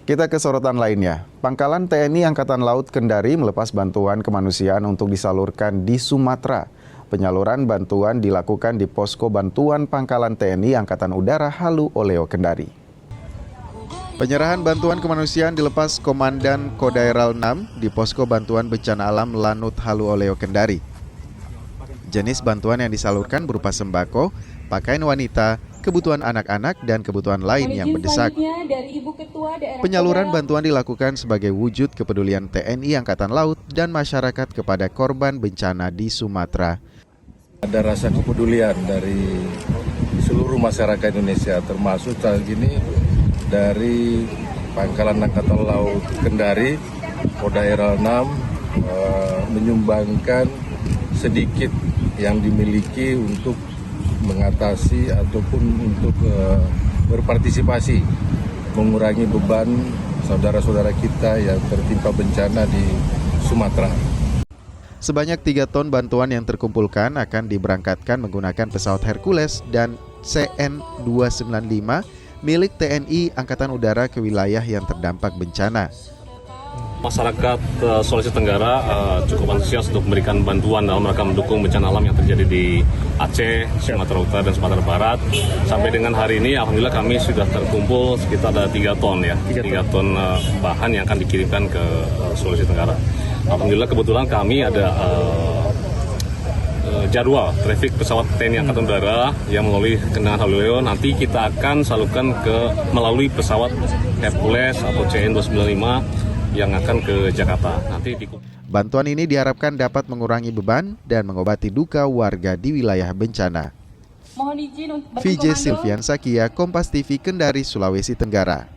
Kita ke sorotan lainnya. Pangkalan TNI Angkatan Laut Kendari melepas bantuan kemanusiaan untuk disalurkan di Sumatera. Penyaluran bantuan dilakukan di posko bantuan Pangkalan TNI Angkatan Udara Halu Oleo Kendari. Penyerahan bantuan kemanusiaan dilepas Komandan Kodaeral 6 di posko bantuan bencana alam Lanut Halu Oleo Kendari. Jenis bantuan yang disalurkan berupa sembako, pakaian wanita, kebutuhan anak-anak, dan kebutuhan lain yang mendesak. Penyaluran bantuan dilakukan sebagai wujud kepedulian TNI Angkatan Laut dan masyarakat kepada korban bencana di Sumatera. Ada rasa kepedulian dari seluruh masyarakat Indonesia, termasuk saat ini dari Pangkalan Angkatan Laut Kendari, Kodaeral 6 menyumbangkan sedikit yang dimiliki untuk mengatasi ataupun untuk berpartisipasi mengurangi beban saudara-saudara kita yang tertimpa bencana di Sumatera. Sebanyak 3 ton bantuan yang terkumpulkan akan diberangkatkan menggunakan pesawat Hercules dan CN-295 milik TNI Angkatan Udara ke wilayah yang terdampak bencana. Masyarakat Sulawesi Tenggara cukup antusias untuk memberikan bantuan dalam rangka mendukung bencana alam yang terjadi di Aceh, Sumatera Utara, dan Sumatera Barat. Sampai dengan hari ini, alhamdulillah kami sudah terkumpul sekitar ada 3 ton ya, 3 ton bahan yang akan dikirimkan ke Sulawesi Tenggara. Alhamdulillah kebetulan kami ada jadwal trafik pesawat TNI Angkatan Udara yang melalui Kendaraan Halu Oleo. Nanti kita akan salurkan melalui pesawat Hercules atau CN-295 yang akan ke Jakarta. Bantuan ini diharapkan dapat mengurangi beban dan mengobati duka warga di wilayah bencana. VJ Silvian Sakia, Kompas TV, Kendari, Sulawesi Tenggara.